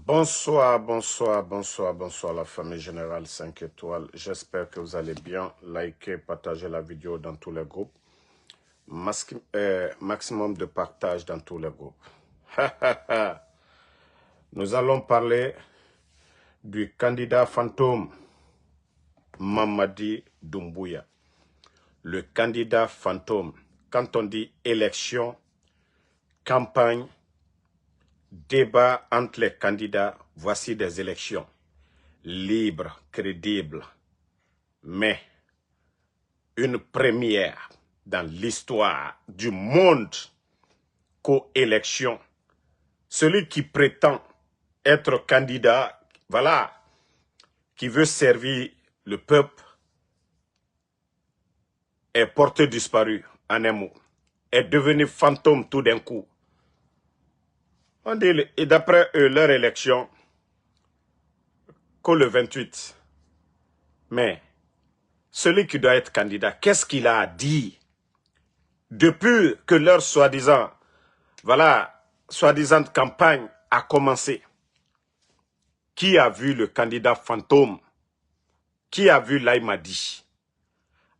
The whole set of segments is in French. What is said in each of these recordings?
Bonsoir, bonsoir, bonsoir, bonsoir la famille générale 5 étoiles. J'espère que vous allez bien. Likez, partagez la vidéo dans tous les groupes. Maximum de partage dans tous les groupes. Nous allons parler du candidat fantôme Mamadi Doumbouya. Le candidat fantôme. Quand on dit élection, campagne, débat entre les candidats, voici des élections libres, crédibles, mais une première dans l'histoire du monde coélection. Celui qui prétend être candidat, voilà, qui veut servir le peuple, est porté disparu, en un mot, est devenu fantôme tout d'un coup. On dit, et d'après eux, leur élection, que le 28. Mais celui qui doit être candidat, qu'est-ce qu'il a dit depuis que leur soi-disant, voilà, soi-disant campagne a commencé? Qui a vu le candidat fantôme? Qui a vu l'Aïmadi?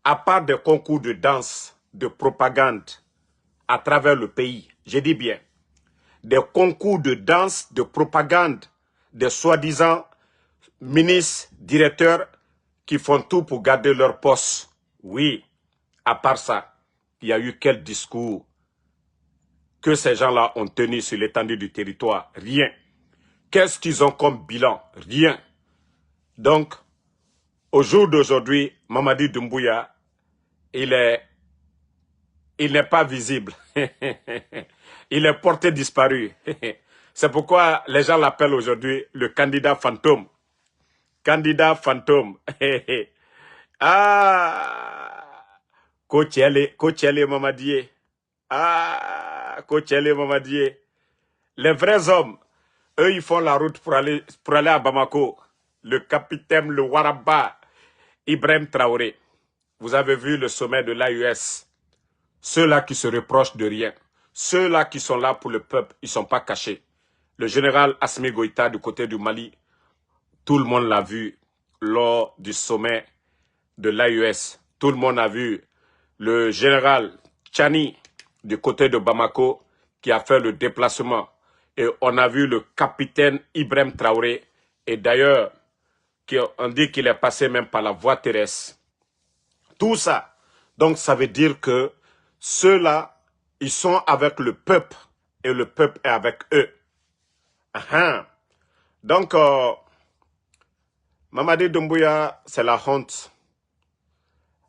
À part des concours de danse, de propagande à travers le pays, je dis bien, des concours de danse, de propagande, des soi-disant ministres, directeurs qui font tout pour garder leur poste. Oui, à part ça, il y a eu quel discours que ces gens-là ont tenu sur l'étendue du territoire? Rien. Qu'est-ce qu'ils ont comme bilan? Rien. Donc, au jour d'aujourd'hui, Mamadi Doumbouya, il n'est pas visible. Il est porté disparu. C'est pourquoi les gens l'appellent aujourd'hui le candidat fantôme. Candidat fantôme. Ah, Kotiele Mamadié. Ah, Kotiele Mamadié. Les vrais hommes, eux, ils font la route pour aller à Bamako. Le capitaine, le Waraba, Ibrahim Traoré. Vous avez vu le sommet de l'AUS. Ceux-là qui se reprochent de rien. Ceux-là qui sont là pour le peuple, ils ne sont pas cachés. Le général Assimi Goïta du côté du Mali, tout le monde l'a vu lors du sommet de l'AUS. Tout le monde a vu le général Tchani du côté de Bamako qui a fait le déplacement. Et on a vu le capitaine Ibrahim Traoré. Et d'ailleurs, on dit qu'il est passé même par la voie terrestre. Tout ça. Donc ça veut dire que ceux-là, ils sont avec le peuple. Et le peuple est avec eux. Donc, Mamadi Doumbouya, c'est la honte.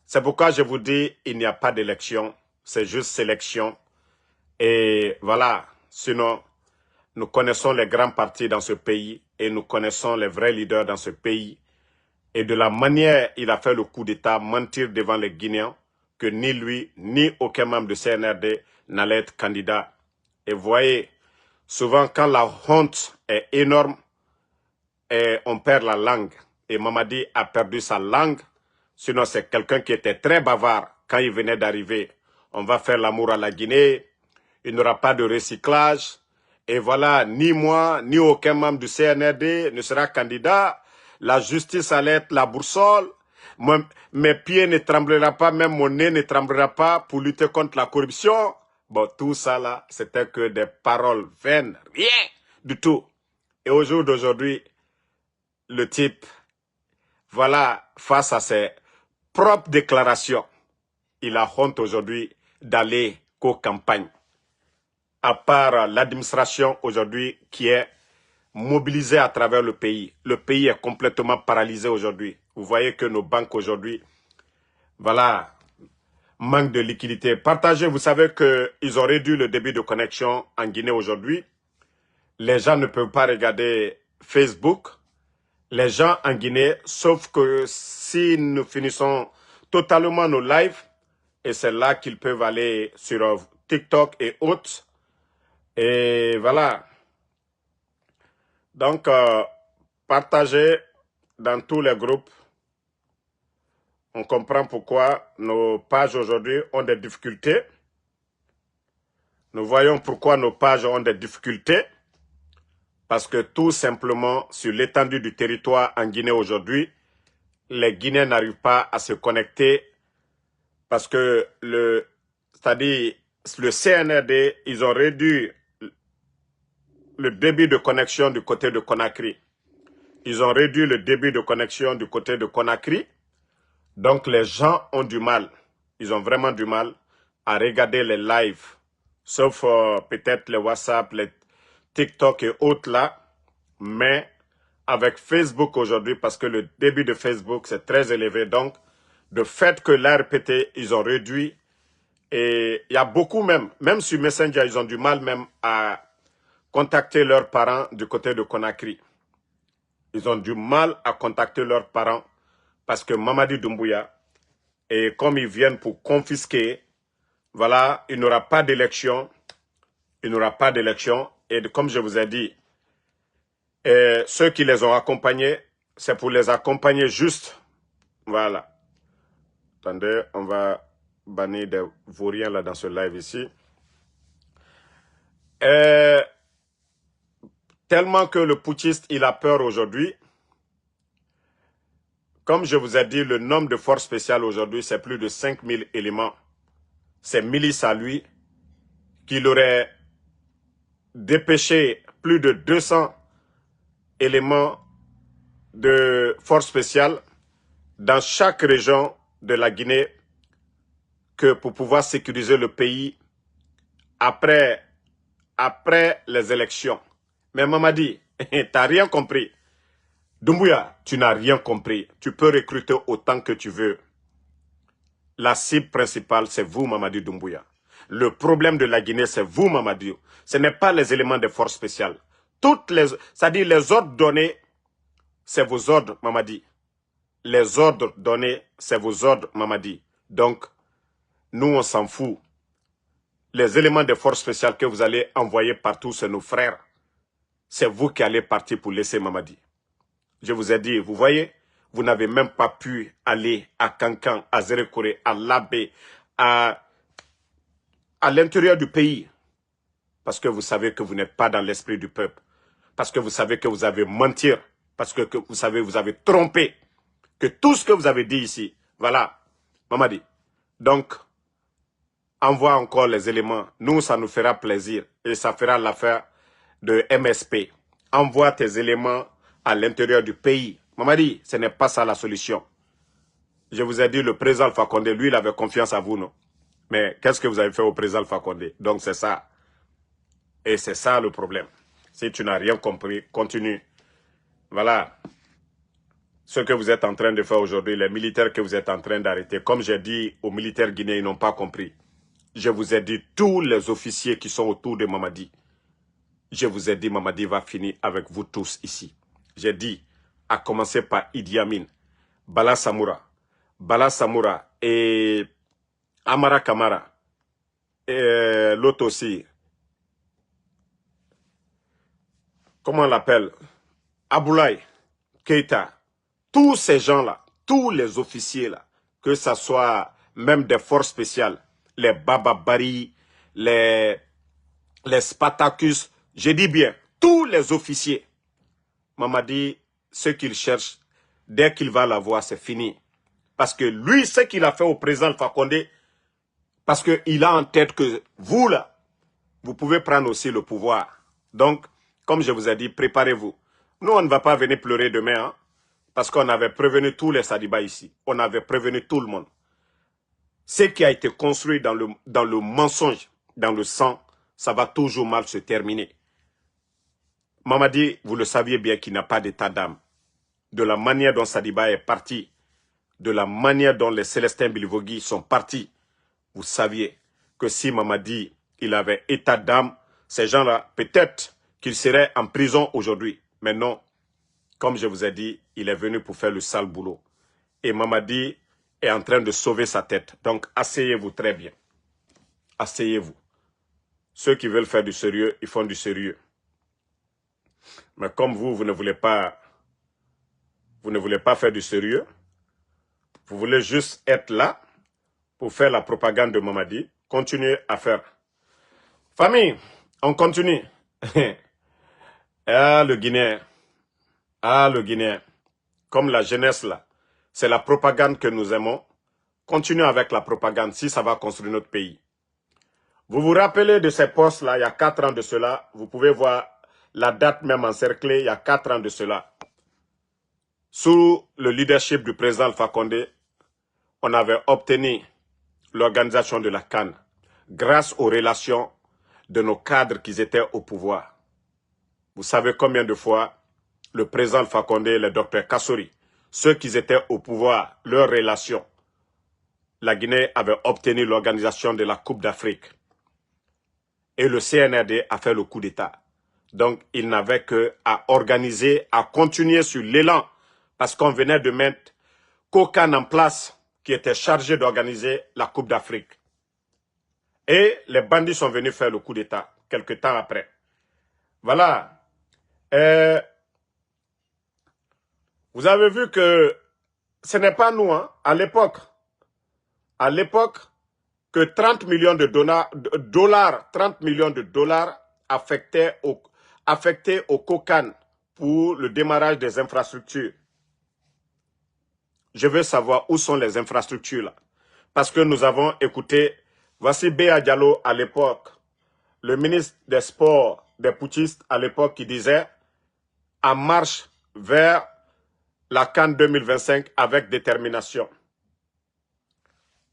C'est pourquoi je vous dis, il n'y a pas d'élection. C'est juste sélection. Et voilà. Sinon, nous connaissons les grands partis dans ce pays. Et nous connaissons les vrais leaders dans ce pays. Et de la manière il a fait le coup d'État, mentir devant les Guinéens, que ni lui, ni aucun membre de CNRD n'allait être candidat. Et vous voyez, souvent quand la honte est énorme, et on perd la langue. Et Mamadi a perdu sa langue. Sinon, c'est quelqu'un qui était très bavard quand il venait d'arriver. On va faire l'amour à la Guinée. Il n'y aura pas de recyclage. Et voilà, ni moi, ni aucun membre du CNRD ne sera candidat. La justice allait être la boussole. Mes pieds ne tremblera pas, même mon nez ne tremblera pas pour lutter contre la corruption. Bon, tout ça là, c'était que des paroles vaines. Rien du tout. Et au jour d'aujourd'hui, le type, voilà, face à ses propres déclarations, il a honte aujourd'hui d'aller qu'aux campagnes. À part l'administration aujourd'hui qui est mobilisée à travers le pays. Le pays est complètement paralysé aujourd'hui. Vous voyez que nos banques aujourd'hui, voilà, manquent de liquidité. Partagez, vous savez qu'ils ont réduit le débit de connexion en Guinée aujourd'hui. Les gens ne peuvent pas regarder Facebook. Les gens en Guinée, sauf que si nous finissons totalement nos lives, et c'est là qu'ils peuvent aller sur TikTok et autres. Et voilà. Donc, partagez dans tous les groupes. On comprend pourquoi nos pages aujourd'hui ont des difficultés. Nous voyons pourquoi nos pages ont des difficultés. Parce que tout simplement, sur l'étendue du territoire en Guinée aujourd'hui, les Guinéens n'arrivent pas à se connecter parce que c'est-à-dire le CNRD, ils ont réduit le débit de connexion du côté de Conakry. Ils ont réduit le débit de connexion du côté de Conakry. Donc les gens ont du mal. Ils ont vraiment du mal à regarder les lives. Sauf peut-être les WhatsApp, les TikTok et autres là. Mais avec Facebook aujourd'hui, parce que le débit de Facebook c'est très élevé. Donc, de fait que l'ARPT, ils ont réduit. Et il y a beaucoup même sur Messenger, ils ont du mal même à contacter leurs parents du côté de Conakry. Ils ont du mal à contacter leurs parents parce que Mamadi Doumbouya, et comme ils viennent pour confisquer, voilà, il n'y aura pas d'élection. Il n'y aura pas d'élection. Et comme je vous ai dit, ceux qui les ont accompagnés, c'est pour les accompagner juste. Voilà. Attendez, on va bannir des vauriens là dans ce live ici. Tellement que le putschiste, il a peur aujourd'hui. Comme je vous ai dit, le nombre de forces spéciales aujourd'hui, c'est plus de 5000 éléments. C'est milice à lui qu'il aurait dépêché plus de 200 éléments de forces spéciales dans chaque région de la Guinée que pour pouvoir sécuriser le pays après les élections. Mais Mamadi, tu n'as rien compris. Doumbouya, tu n'as rien compris. Tu peux recruter autant que tu veux. La cible principale, c'est vous, Mamadi Doumbouya. Le problème de la Guinée, c'est vous, Mamadi. Ce n'est pas les éléments de force spéciale. C'est-à-dire les ordres donnés, c'est vos ordres, Mamadi. Les ordres donnés, c'est vos ordres, Mamadi. Donc, nous, on s'en fout. Les éléments de force spéciale que vous allez envoyer partout, c'est nos frères. C'est vous qui allez partir pour laisser Mamadi. Je vous ai dit, vous voyez, vous n'avez même pas pu aller à Kankan, à Zérekore, à Labé, à l'intérieur du pays. Parce que vous savez que vous n'êtes pas dans l'esprit du peuple. Parce que vous savez que vous avez menti. Parce que vous savez, vous avez trompé. Que tout ce que vous avez dit ici, voilà, Mamadi. Donc, envoie encore les éléments. Nous, ça nous fera plaisir. Et ça fera l'affaire de MSP. Envoie tes éléments à l'intérieur du pays. Mamadi, ce n'est pas ça la solution. Je vous ai dit, le président Alpha Condé, lui, il avait confiance à vous, non? Mais qu'est-ce que vous avez fait au président Alpha Condé? Donc, c'est ça. Et c'est ça le problème. Si tu n'as rien compris, continue. Voilà. Ce que vous êtes en train de faire aujourd'hui, les militaires que vous êtes en train d'arrêter, comme j'ai dit aux militaires guinéens, ils n'ont pas compris. Je vous ai dit, tous les officiers qui sont autour de Mamadi, je vous ai dit, Mamadi va finir avec vous tous ici. J'ai dit, à commencer par Idi Amin, Bala Samoura et Amara Kamara, et l'autre aussi, comment on l'appelle, Aboulaye Keita, tous ces gens-là, tous les officiers là, que ce soit même des forces spéciales, les Bababari, les Spartacus, je dis bien, tous les officiers, Mamadi, ce qu'il cherche, dès qu'il va l'avoir, c'est fini. Parce que lui, ce qu'il a fait au président Alpha Condé, parce qu'il a en tête que vous, là, vous pouvez prendre aussi le pouvoir. Donc, comme je vous ai dit, préparez-vous. Nous, on ne va pas venir pleurer demain, hein, parce qu'on avait prévenu tous les Sadiba ici. On avait prévenu tout le monde. Ce qui a été construit dans le mensonge, dans le sang, ça va toujours mal se terminer. Mamadi, vous le saviez bien qu'il n'a pas d'état d'âme. De la manière dont Sadiba est parti, de la manière dont les Célestins Bilivogui sont partis, vous saviez que si Mamadi, il avait état d'âme, ces gens-là, peut-être qu'ils seraient en prison aujourd'hui. Mais non, comme je vous ai dit, il est venu pour faire le sale boulot. Et Mamadi est en train de sauver sa tête. Donc, asseyez-vous très bien. Asseyez-vous. Ceux qui veulent faire du sérieux, ils font du sérieux. Mais comme vous ne voulez pas faire du sérieux, vous voulez juste être là pour faire la propagande de Mamadi, continuez à faire. Famille, on continue. Ah, le Guinéen. Ah, le Guinéen. Comme la jeunesse là. C'est la propagande que nous aimons. Continuons avec la propagande si ça va construire notre pays. Vous vous rappelez de ces postes-là, il y a 4 ans de cela. Vous pouvez voir la date même encerclée, il y a 4 ans de cela. Sous le leadership du président Alpha Condé, on avait obtenu l'organisation de la CAN grâce aux relations de nos cadres qui étaient au pouvoir. Vous savez combien de fois le président Alpha Condé et le docteur Kassori, ceux qui étaient au pouvoir, leurs relations, la Guinée avait obtenu l'organisation de la Coupe d'Afrique. Et le CNRD a fait le coup d'État. Donc, il n'avait qu'à organiser, à continuer sur l'élan, parce qu'on venait de mettre Kokan en place, qui était chargé d'organiser la Coupe d'Afrique. Et les bandits sont venus faire le coup d'État, quelque temps après. Voilà. Vous avez vu que ce n'est pas nous, hein, à l'époque, que 30 millions de dollars, 30 millions de dollars affectés au Kokan pour le démarrage des infrastructures. Je veux savoir où sont les infrastructures là. Parce que nous avons écouté, voici Béa Diallo à l'époque, le ministre des Sports des putschistes à l'époque qui disait en marche vers la CAN 2025 avec détermination.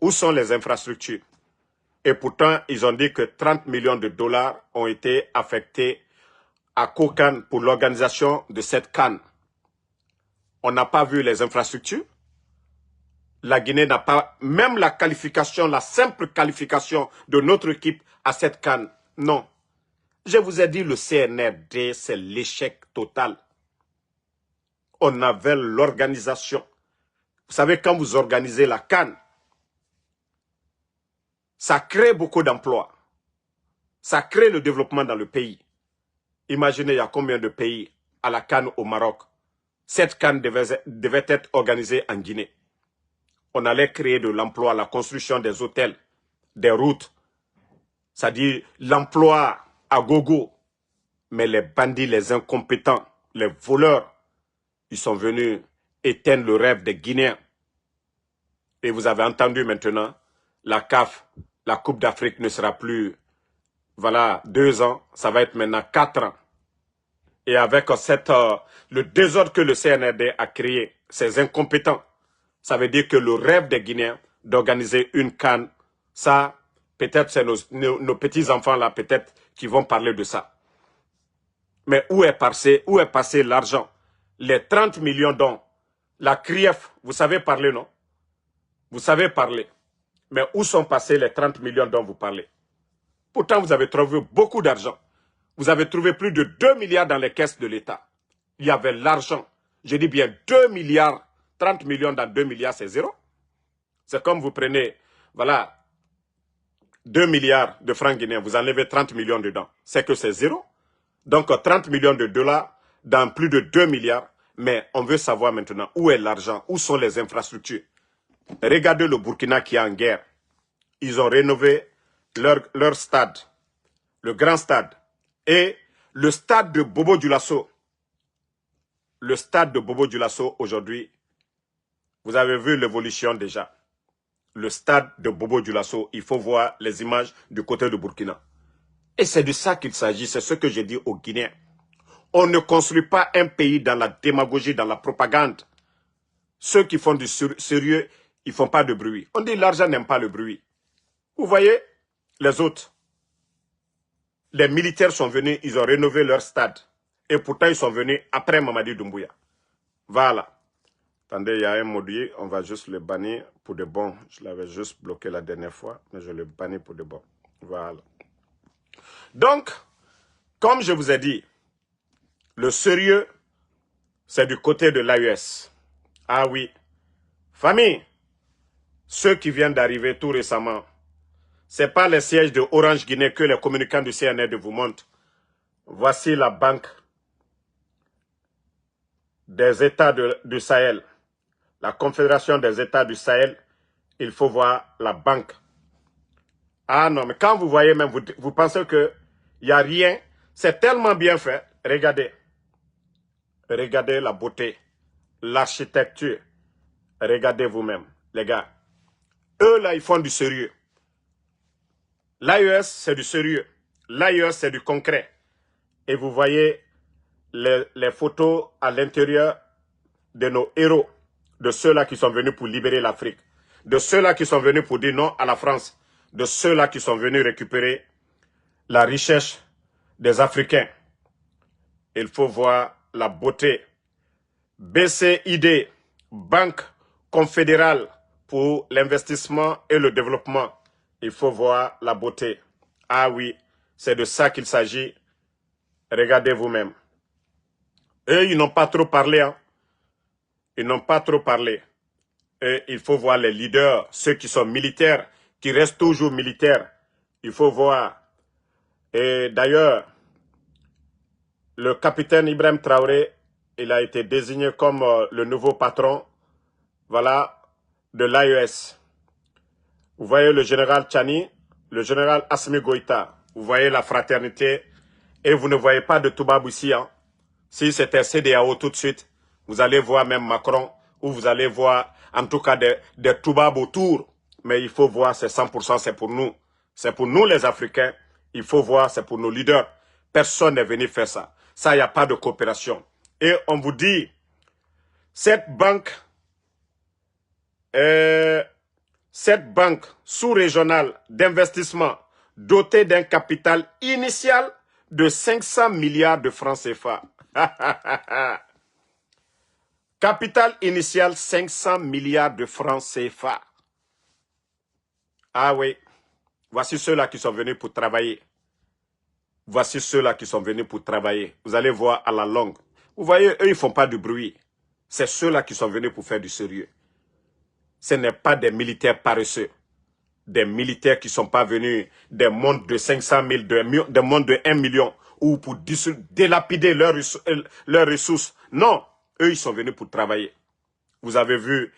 Où sont les infrastructures? Et pourtant, ils ont dit que 30 millions de dollars ont été affectés à Kokan pour l'organisation de cette CAN. On n'a pas vu les infrastructures. La Guinée n'a pas, même la qualification, la simple qualification de notre équipe à cette CAN. Non. Je vous ai dit, le CNRD, c'est l'échec total. On avait l'organisation. Vous savez, quand vous organisez la CAN, ça crée beaucoup d'emplois. Ça crée le développement dans le pays. Imaginez, il y a combien de pays à la CAN au Maroc. Cette CAN devait être organisée en Guinée. On allait créer de l'emploi, la construction des hôtels, des routes. C'est-à-dire l'emploi à gogo. Mais les bandits, les incompétents, les voleurs, ils sont venus éteindre le rêve des Guinéens. Et vous avez entendu maintenant, la CAF, la Coupe d'Afrique ne sera plus, voilà, 2 ans, ça va être maintenant 4 ans. Et avec le désordre que le CNRD a créé, ces incompétents, ça veut dire que le rêve des Guinéens d'organiser une CAN, ça, peut-être c'est nos petits-enfants là, peut-être, qui vont parler de ça. Mais où est passé l'argent? Les 30 millions dont la CRIEF, vous savez parler, non? Vous savez parler. Mais où sont passés les 30 millions dont vous parlez? Pourtant, vous avez trouvé beaucoup d'argent. Vous avez trouvé plus de 2 milliards dans les caisses de l'État. Il y avait l'argent. Je dis bien 2 milliards. 30 millions dans 2 milliards, c'est zéro. C'est comme vous prenez, voilà, 2 milliards de francs guinéens, vous enlevez 30 millions dedans. C'est que c'est zéro. Donc 30 millions de dollars dans plus de 2 milliards. Mais on veut savoir maintenant où est l'argent, où sont les infrastructures. Regardez le Burkina qui est en guerre. Ils ont rénové leur stade, le grand stade. Et le stade de Bobo Dioulasso. Le stade de Bobo Dioulasso aujourd'hui, vous avez vu l'évolution déjà. Le stade de Bobo Dioulasso, il faut voir les images du côté de Burkina. Et c'est de ça qu'il s'agit, c'est ce que j'ai dit aux Guinéens. On ne construit pas un pays dans la démagogie, dans la propagande. Ceux qui font du sérieux, ils ne font pas de bruit. On dit l'argent n'aime pas le bruit. Vous voyez, les autres, les militaires sont venus, ils ont rénové leur stade. Et pourtant, ils sont venus après Mamadi Doumbouya. Voilà. Attendez, il y a un module, on va juste le bannir pour de bon. Je l'avais juste bloqué la dernière fois, mais je le bannis pour de bon. Voilà. Donc, comme je vous ai dit, le sérieux, c'est du côté de l'AUS. Ah oui. Famille, ceux qui viennent d'arriver tout récemment, ce n'est pas les sièges de Orange Guinée que les communicants du CNRD vous montrent. Voici la banque des États du Sahel. La Confédération des États du Sahel, il faut voir la banque. Ah non, mais quand vous voyez même, vous pensez qu'il n'y a rien. C'est tellement bien fait. Regardez. Regardez la beauté, l'architecture. Regardez vous-même, les gars. Eux, là, ils font du sérieux. L'AES, c'est du sérieux. L'AES, c'est du concret. Et vous voyez les photos à l'intérieur de nos héros, de ceux-là qui sont venus pour libérer l'Afrique, de ceux-là qui sont venus pour dire non à la France, de ceux-là qui sont venus récupérer la richesse des Africains. Il faut voir la beauté. BCID, Banque confédérale pour l'investissement et le développement. Il faut voir la beauté. Ah oui, c'est de ça qu'il s'agit. Regardez vous-même. Eux, ils n'ont pas trop parlé. Hein. Ils n'ont pas trop parlé. Et il faut voir les leaders, ceux qui sont militaires, qui restent toujours militaires. Il faut voir. Et d'ailleurs, le capitaine Ibrahim Traoré, il a été désigné comme le nouveau patron, voilà, de l'AES. Vous voyez le général Tchani, le général Assimi Goïta. Vous voyez la fraternité. Et vous ne voyez pas de Toubab ici. Hein. Si c'était CEDEAO tout de suite, vous allez voir même Macron, ou vous allez voir en tout cas des Toubab autour. Mais il faut voir, c'est 100%, c'est pour nous. C'est pour nous les Africains. Il faut voir, c'est pour nos leaders. Personne n'est venu faire ça. Ça, il n'y a pas de coopération. Et on vous dit, cette banque sous-régionale d'investissement dotée d'un capital initial de 500 milliards de francs CFA. Capital initial 500 milliards de francs CFA. Ah oui, voici ceux-là qui sont venus pour travailler. Voici ceux-là qui sont venus pour travailler. Vous allez voir à la longue. Vous voyez, eux, ils ne font pas du bruit. C'est ceux-là qui sont venus pour faire du sérieux. Ce n'est pas des militaires paresseux. Des militaires qui ne sont pas venus des mondes de 500 000, des mondes de 1 million, ou pour délapider leurs ressources. Non, eux, ils sont venus pour travailler. Vous avez vu,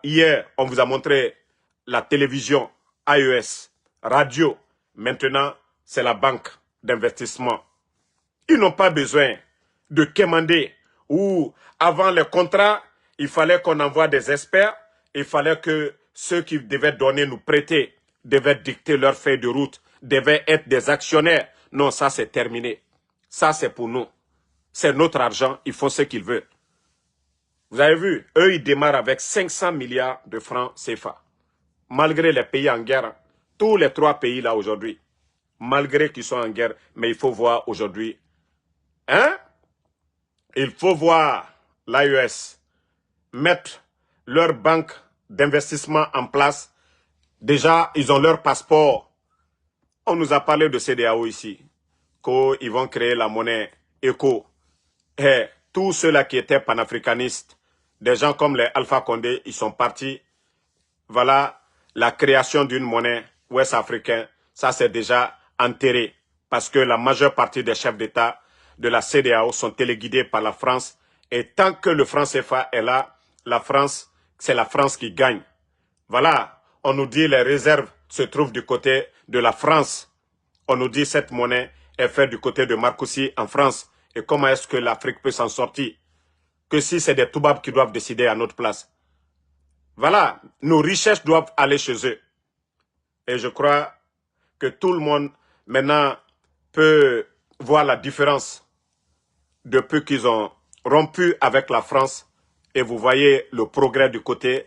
hier, on vous a montré la télévision, AES, radio. Maintenant, c'est la banque d'investissement. Ils n'ont pas besoin de quémander ou avant les contrats, il fallait qu'on envoie des experts. Il fallait que ceux qui devaient donner, nous prêter, devaient dicter leur feuille de route, devaient être des actionnaires. Non, ça c'est terminé. Ça c'est pour nous. C'est notre argent, ils font ce qu'ils veulent. Vous avez vu, eux ils démarrent avec 500 milliards de francs CFA. Malgré les pays en guerre, tous les 3 pays là aujourd'hui, malgré qu'ils sont en guerre, mais il faut voir aujourd'hui, hein? Il faut voir l'AES mettre leur banque d'investissement en place. Déjà, ils ont leur passeport. On nous a parlé de CEDEAO ici, qu'ils vont créer la monnaie ECO. Et tous ceux-là qui étaient panafricanistes, des gens comme les Alpha Condé, ils sont partis. Voilà, la création d'une monnaie ouest-africaine, ça c'est déjà enterré. Parce que la majeure partie des chefs d'État de la CEDEAO sont téléguidés par la France. Et tant que le franc CFA est là, la France, c'est la France qui gagne. Voilà, on nous dit les réserves se trouvent du côté de la France. On nous dit cette monnaie est faite du côté de Marcoussis en France. Et comment est-ce que l'Afrique peut s'en sortir? Que si c'est des Toubabs qui doivent décider à notre place. Voilà, nos richesses doivent aller chez eux. Et je crois que tout le monde maintenant peut voir la différence depuis qu'ils ont rompu avec la France. Et vous voyez le progrès du côté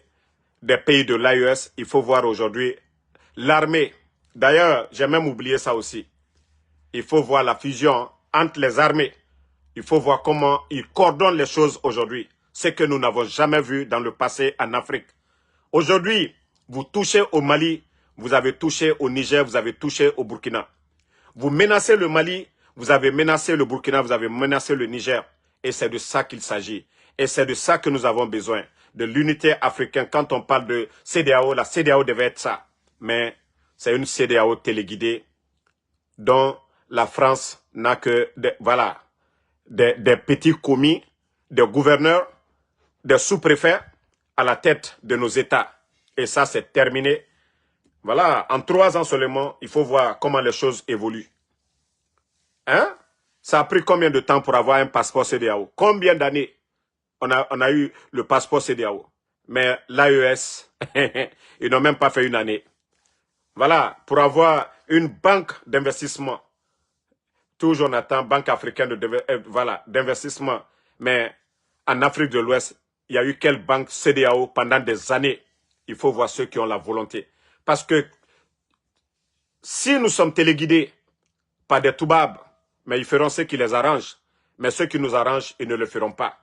des pays de l'AES. Il faut voir aujourd'hui l'armée. D'ailleurs, j'ai même oublié ça aussi. Il faut voir la fusion entre les armées. Il faut voir comment ils coordonnent les choses aujourd'hui. Ce que nous n'avons jamais vu dans le passé en Afrique. Aujourd'hui, vous touchez au Mali, vous avez touché au Niger, vous avez touché au Burkina. Vous menacez le Mali, vous avez menacé le Burkina, vous avez menacé le Niger. Et c'est de ça qu'il s'agit. Et c'est de ça que nous avons besoin. De l'unité africaine. Quand on parle de CEDEAO, la CEDEAO devait être ça. Mais c'est une CEDEAO téléguidée dont la France n'a que des petits commis, des gouverneurs, des sous-préfets à la tête de nos États. Et ça, c'est terminé. Voilà, en 3 ans seulement, il faut voir comment les choses évoluent. Hein? Ça a pris combien de temps pour avoir un passeport CEDEAO? Combien d'années on a eu le passeport CEDEAO? Mais l'AES, ils n'ont même pas fait une année. Voilà, pour avoir une banque d'investissement, toujours on attend Banque africaine d'investissement, mais en Afrique de l'Ouest, il y a eu quelle banque CEDEAO pendant des années? Il faut voir ceux qui ont la volonté. Parce que si nous sommes téléguidés par des toubabs, mais ils feront ce qui les arrange. Mais ceux qui nous arrangent, ils ne le feront pas.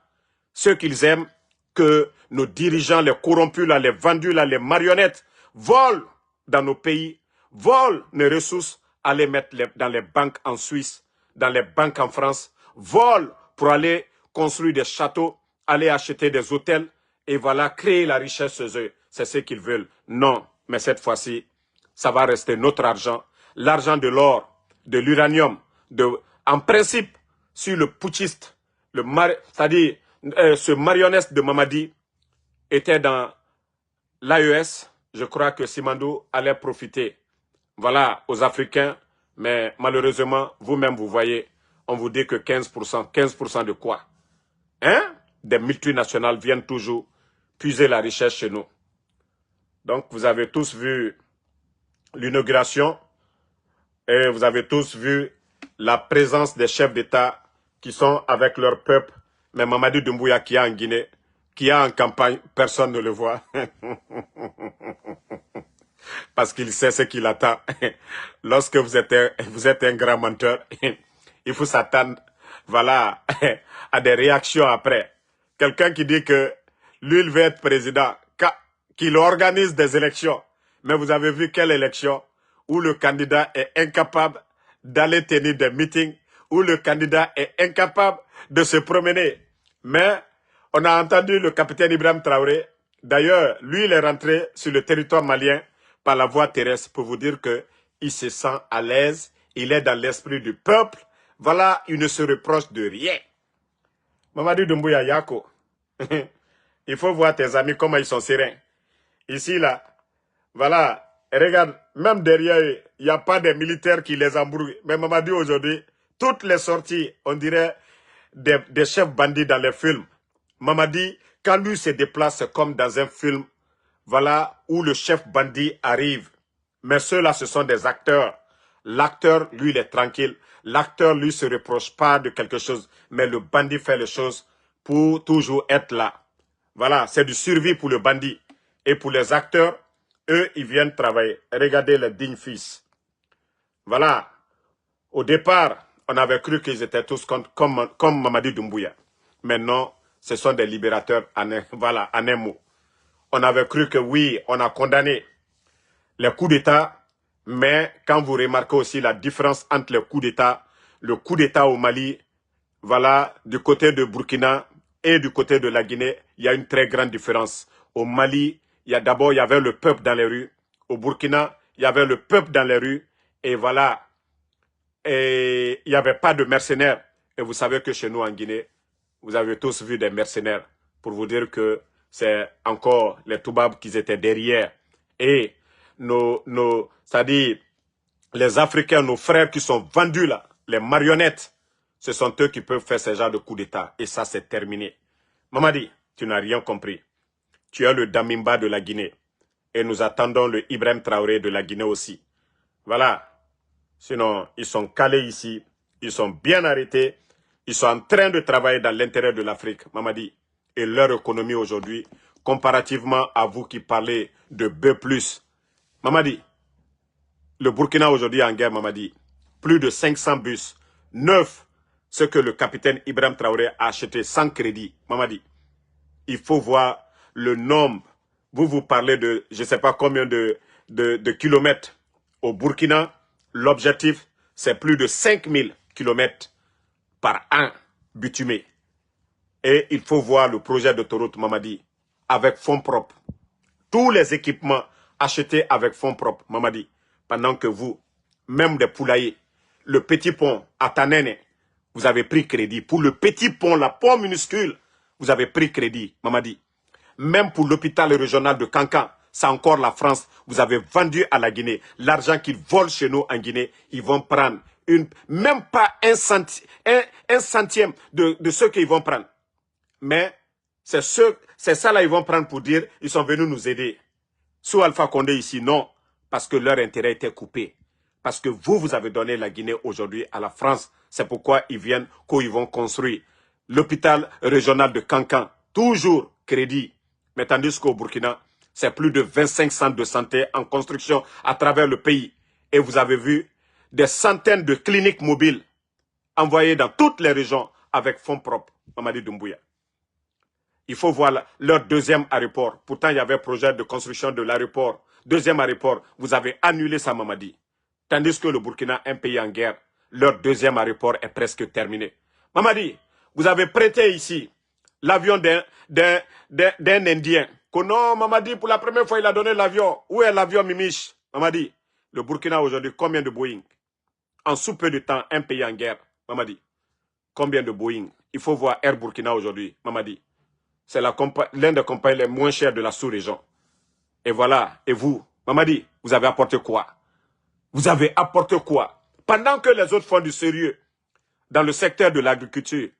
Ceux qu'ils aiment, que nos dirigeants, les corrompus, là, les vendus, là, les marionnettes, volent dans nos pays, volent les ressources, aller mettre dans les banques en Suisse, dans les banques en France, volent pour aller construire des châteaux, aller acheter des hôtels, et voilà, créer la richesse chez eux. C'est ce qu'ils veulent. Non, mais cette fois-ci, ça va rester notre argent, l'argent de l'or, de l'uranium, en principe, si le putschiste, c'est-à-dire ce marionnette de Mamadi était dans l'AES, je crois que Simandou allait profiter, voilà, aux Africains, mais malheureusement, vous-même, vous voyez, on vous dit que 15%, 15% de quoi? Hein? Des multinationales viennent toujours puiser la richesse chez nous. Donc, vous avez tous vu l'inauguration et vous avez tous vu la présence des chefs d'État qui sont avec leur peuple. Mais Mamadi Doumbouya qui est en Guinée, qui est en campagne, personne ne le voit. Parce qu'il sait ce qu'il attend. Lorsque vous êtes un grand menteur, il faut s'attendre, voilà, à des réactions après. Quelqu'un qui dit que lui, il veut être président, qu'il organise des élections. Mais vous avez vu quelle élection où le candidat est incapable d'aller tenir des meetings, où le candidat est incapable de se promener. Mais on a entendu le capitaine Ibrahim Traoré. D'ailleurs, lui, il est rentré sur le territoire malien par la voie terrestre pour vous dire qu'il se sent à l'aise, il est dans l'esprit du peuple. Voilà, il ne se reproche de rien. Mamadi Doumbouya Yako, il faut voir tes amis comment ils sont sereins. Ici, là, voilà, regarde, même derrière eux, il n'y a pas de militaires qui les embrouillent. Mais Mamadi aujourd'hui, toutes les sorties, on dirait des chefs bandits dans les films. Mamadi, quand lui se déplace, c'est comme dans un film, voilà, où le chef bandit arrive. Mais ceux-là, ce sont des acteurs. L'acteur, lui, il est tranquille. L'acteur, lui, se reproche pas de quelque chose. Mais le bandit fait les choses pour toujours être là. Voilà, c'est du survie pour le bandit. Et pour les acteurs, eux, ils viennent travailler. Regardez les dignes fils. Voilà. Au départ, on avait cru qu'ils étaient tous comme Mamadi Doumbouya. Maintenant, ce sont des libérateurs voilà, en un mot. On avait cru que oui, on a condamné les coups d'État, mais quand vous remarquez aussi la différence entre les coups d'État, le coup d'État au Mali, voilà, du côté de Burkina et du côté de la Guinée, il y a une très grande différence. Au Mali, d'abord, il y avait le peuple dans les rues. Au Burkina, il y avait le peuple dans les rues. Et voilà, et il n'y avait pas de mercenaires. Et vous savez que chez nous en Guinée, vous avez tous vu des mercenaires pour vous dire que c'est encore les Toubabs qui étaient derrière. Et c'est-à-dire les Africains, nos frères qui sont vendus là, les marionnettes, ce sont eux qui peuvent faire ce genre de coup d'État. Et ça, c'est terminé. Mamadi, tu n'as rien compris. Tu es le Damimba de la Guinée. Et nous attendons le Ibrahim Traoré de la Guinée aussi. Voilà. Sinon, ils sont calés ici. Ils sont bien arrêtés. Ils sont en train de travailler dans l'intérêt de l'Afrique, Mamadi. Et leur économie aujourd'hui, comparativement à vous qui parlez de B+. Mamadi, le Burkina aujourd'hui est en guerre, Mamadi. Plus de 500 bus. 9, ce que le capitaine Ibrahim Traoré a acheté sans crédit. Mamadi, il faut voir le nombre. Vous parlez de, je ne sais pas combien de kilomètres. Au Burkina, l'objectif, c'est plus de 5000 kilomètres par an bitumés. Et il faut voir le projet d'autoroute Mamadi avec fonds propres. Tous les équipements achetés avec fonds propres, Mamadi. Pendant que vous, même des poulaillers, le petit pont à Tanene, vous avez pris crédit. Pour le petit pont, la pont minuscule, vous avez pris crédit, Mamadi. Même pour l'hôpital régional de Kankan, c'est encore la France. Vous avez vendu à la Guinée. L'argent qu'ils volent chez nous en Guinée, ils vont prendre même pas un centième de ce qu'ils vont prendre. Mais c'est ça là ils vont prendre pour dire ils sont venus nous aider. Sous Alpha Condé ici, non, parce que leur intérêt était coupé. Parce que vous avez donné la Guinée aujourd'hui à la France. C'est pourquoi ils viennent, qu'ils vont construire l'hôpital régional de Kankan. Toujours crédit. Mais tandis qu'au Burkina, c'est plus de 25 centres de santé en construction à travers le pays. Et vous avez vu des centaines de cliniques mobiles envoyées dans toutes les régions avec fonds propres. Mamadi Doumbouya. Il faut voir leur deuxième aéroport. Pourtant, il y avait un projet de construction de l'aéroport. Deuxième aéroport, vous avez annulé ça, Mamadi. Tandis que le Burkina, un pays en guerre, leur deuxième aéroport est presque terminé. Mamadi, vous avez prêté ici l'avion d'un Indien. Que non, Mamadi, pour la première fois, il a donné l'avion. Où est l'avion Mimiche? Mamadi, le Burkina aujourd'hui, combien de Boeing? En sous peu de temps, un pays en guerre. Mamadi, combien de Boeing? Il faut voir Air Burkina aujourd'hui, Mamadi. C'est l'un des compagnies les moins chères de la sous-région. Et voilà, et vous, Mamadi, vous avez apporté quoi? Vous avez apporté quoi? Pendant que les autres font du sérieux dans le secteur de l'agriculture,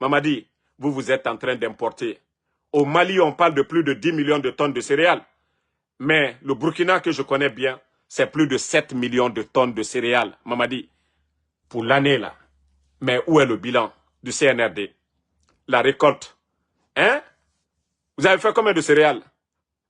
Mamadi, vous êtes en train d'importer. Au Mali, on parle de plus de 10 millions de tonnes de céréales. Mais le Burkina que je connais bien, c'est plus de 7 millions de tonnes de céréales, Mamadi, pour l'année là. Mais où est le bilan du CNRD? La récolte, hein? Vous avez fait combien de céréales?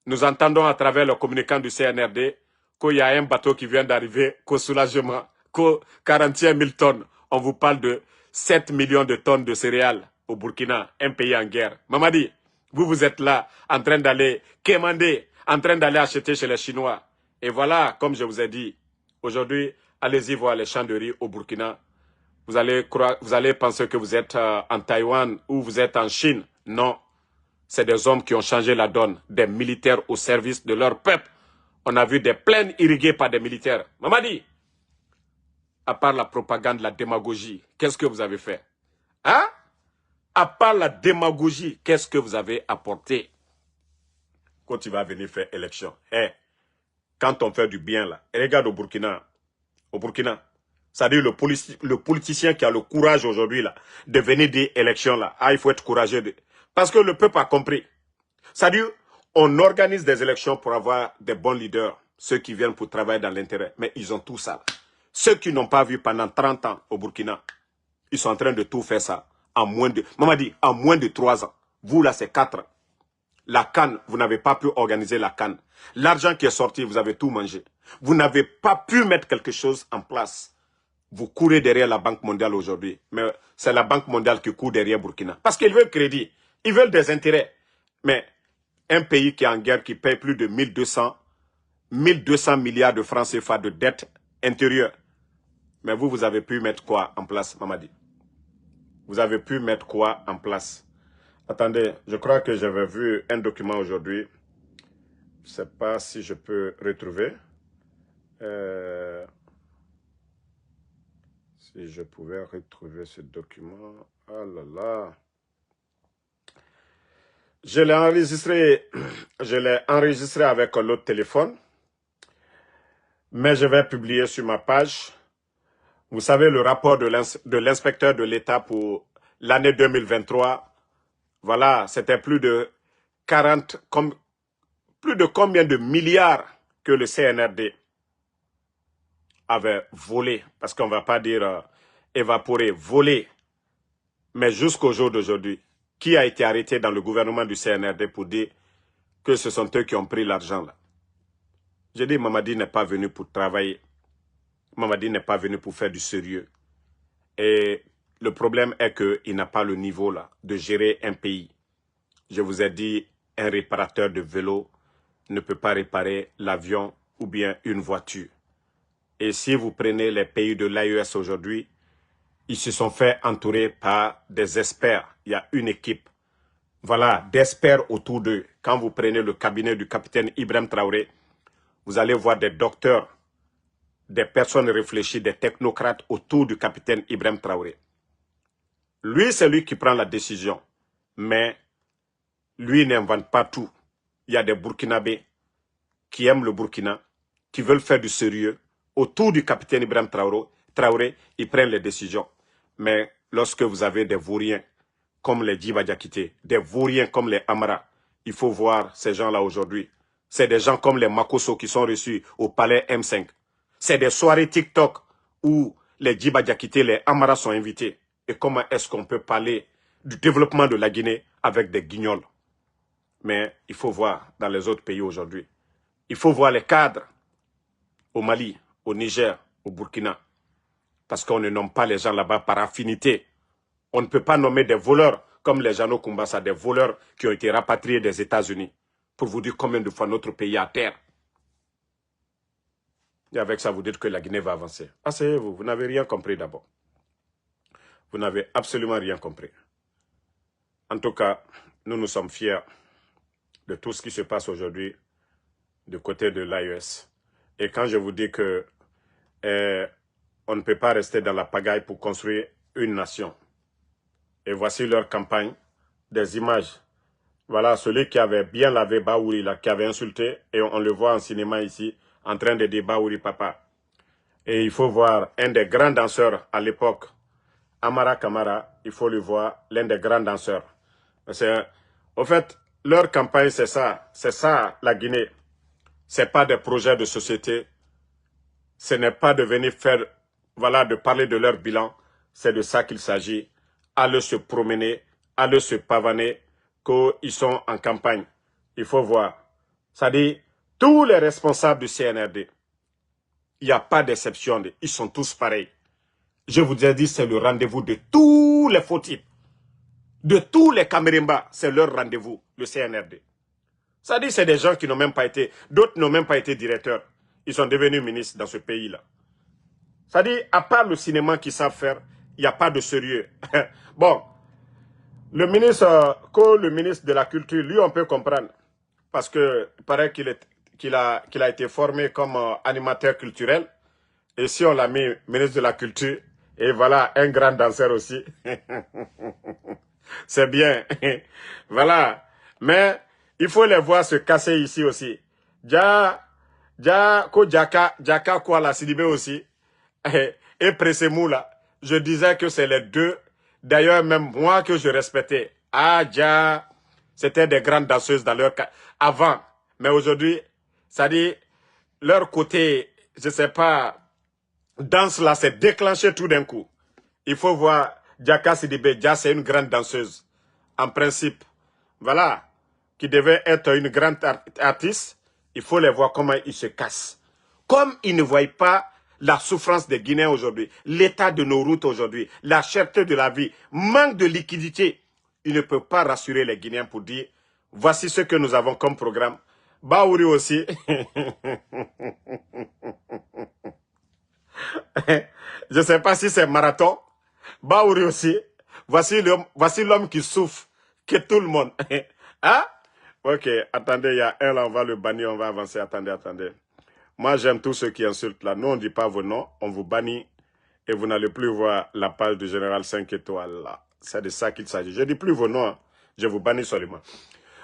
Nous entendons à travers le communicant du CNRD qu'il y a un bateau qui vient d'arriver, qu'au soulagement, qu'au 41 000 tonnes. On vous parle de 7 millions de tonnes de céréales au Burkina, un pays en guerre. Mamadi, vous êtes là, en train d'aller quémander, en train d'aller acheter chez les Chinois. Et voilà, comme je vous ai dit, aujourd'hui, allez-y voir les champs de riz au Burkina. Vous allez penser que vous êtes en Taïwan ou vous êtes en Chine. Non. C'est des hommes qui ont changé la donne, des militaires au service de leur peuple. On a vu des plaines irriguées par des militaires. Mamadi, à part la propagande, la démagogie, qu'est-ce que vous avez fait? Hein? À part la démagogie, qu'est-ce que vous avez apporté? Quand tu vas venir faire élection, quand on fait du bien là, et regarde au Burkina, c'est-à-dire le politicien qui a le courage aujourd'hui là, de venir dire élection là, il faut être courageux. Parce que le peuple a compris. C'est-à-dire, on organise des élections pour avoir des bons leaders, ceux qui viennent pour travailler dans l'intérêt. Mais ils ont tout ça. Ceux qui n'ont pas vu pendant 30 ans au Burkina, ils sont en train de tout faire ça. En moins de 3 ans. Vous là, c'est 4 ans. La canne, vous n'avez pas pu organiser la canne. L'argent qui est sorti, vous avez tout mangé. Vous n'avez pas pu mettre quelque chose en place. Vous courez derrière la Banque mondiale aujourd'hui. Mais c'est la Banque mondiale qui court derrière Burkina. Parce qu'ils veulent crédit. Ils veulent des intérêts. Mais un pays qui est en guerre, qui paye plus de 1200 milliards de francs CFA de dette intérieure. Mais vous avez pu mettre quoi en place, Mamadi? Vous avez pu mettre quoi en place? Attendez, je crois que j'avais vu un document aujourd'hui. Je ne sais pas si je peux retrouver. Si je pouvais retrouver ce document. Ah là là. Je l'ai enregistré avec l'autre téléphone. Mais je vais publier sur ma page. Vous savez, le rapport de l'inspecteur de l'État pour l'année 2023, voilà, c'était plus de combien de milliards que le CNRD avait volé, parce qu'on ne va pas dire évaporé, volé. Mais jusqu'au jour d'aujourd'hui, qui a été arrêté dans le gouvernement du CNRD pour dire que ce sont eux qui ont pris l'argent là? J'ai dit, Mamadi n'est pas venu pour travailler. Mamadi n'est pas venu pour faire du sérieux. Et le problème est qu'il n'a pas le niveau là de gérer un pays. Je vous ai dit, un réparateur de vélo ne peut pas réparer l'avion ou bien une voiture. Et si vous prenez les pays de l'AES aujourd'hui, ils se sont fait entourer par des experts. Il y a une équipe, voilà, d'experts autour d'eux. Quand vous prenez le cabinet du capitaine Ibrahim Traoré, vous allez voir des docteurs, des personnes réfléchies, des technocrates autour du capitaine Ibrahim Traoré. Lui, c'est lui qui prend la décision. Mais lui n'invente pas tout. Il y a des Burkinabés qui aiment le Burkina, qui veulent faire du sérieux autour du capitaine Ibrahim Traoré, ils prennent les décisions. Mais lorsque vous avez des vauriens comme les Djiba Diakité, des vauriens comme les Amara, il faut voir ces gens-là aujourd'hui. C'est des gens comme les Makosso qui sont reçus au palais M5. C'est des soirées TikTok où les Djiba Diakité, les Amara sont invités. Et comment est-ce qu'on peut parler du développement de la Guinée avec des guignols? Mais il faut voir dans les autres pays aujourd'hui. Il faut voir les cadres au Mali, au Niger, au Burkina. Parce qu'on ne nomme pas les gens là-bas par affinité. On ne peut pas nommer des voleurs comme les Jano Kumbasa, des voleurs qui ont été rapatriés des États-Unis. Pour vous dire combien de fois notre pays est à terre. Et avec ça, vous dites que la Guinée va avancer. Asseyez-vous, vous n'avez rien compris d'abord. Vous n'avez absolument rien compris. En tout cas, nous sommes fiers de tout ce qui se passe aujourd'hui du côté de l'AES. Et quand je vous dis que on ne peut pas rester dans la pagaille pour construire une nation. Et voici leur campagne, des images. Voilà, celui qui avait bien lavé Baouri, là, qui avait insulté, et on le voit en cinéma ici, en train de dire Baouri papa. Et il faut voir un des grands danseurs à l'époque, Amara Kamara, il faut le voir, l'un des grands danseurs. Au fait, leur campagne, c'est ça la Guinée. C'est pas des projets de société, ce n'est pas de venir faire, voilà, de parler de leur bilan, c'est de ça qu'il s'agit. Aller se promener, aller se pavaner, qu'ils sont en campagne. Il faut voir. C'est-à-dire, tous les responsables du CNRD, il n'y a pas d'exception, ils sont tous pareils. Je vous ai dit, c'est le rendez-vous de tous les faux types. De tous les Camerimba, c'est leur rendez-vous, le CNRD. C'est-à-dire, c'est des gens qui n'ont même pas été, d'autres n'ont même pas été directeurs. Ils sont devenus ministres dans ce pays-là. C'est-à-dire, à part le cinéma qu'ils savent faire, il n'y a pas de sérieux. Bon, le ministre de la Culture, lui, on peut comprendre. Parce que il paraît qu'il a été formé comme animateur culturel. Et si on l'a mis ministre de la Culture, et voilà, un grand danseur aussi. C'est bien. Voilà. Mais il faut les voir se casser ici aussi. Djaka quoi la Sidibé aussi. Et Pressemou là. Je disais que c'est les deux. D'ailleurs, même moi que je respectais. Ah, c'était des grandes danseuses dans leur cas. Avant. Mais aujourd'hui, ça dit, leur côté, je sais pas, danse là, c'est déclenché tout d'un coup. Il faut voir Djaka Sidibé. C'est une grande danseuse. En principe. Voilà. Qui devait être une grande artiste. Il faut les voir comment ils se cassent. Comme ils ne voient pas la souffrance des Guinéens aujourd'hui, l'état de nos routes aujourd'hui, la cherté de la vie, manque de liquidité, ils ne peuvent pas rassurer les Guinéens pour dire, voici ce que nous avons comme programme. Baouri aussi. Je ne sais pas si c'est marathon. Baouri aussi. Voici l'homme qui souffre que tout le monde. Hein? Ok, attendez, il y a un là, on va le bannir, on va avancer. Attendez. Moi, j'aime tous ceux qui insultent là. Nous, on ne dit pas vos noms, on vous bannit et vous n'allez plus voir la page du général 5 étoiles là. C'est de ça qu'il s'agit. Je ne dis plus vos noms, hein. Je vous bannis seulement.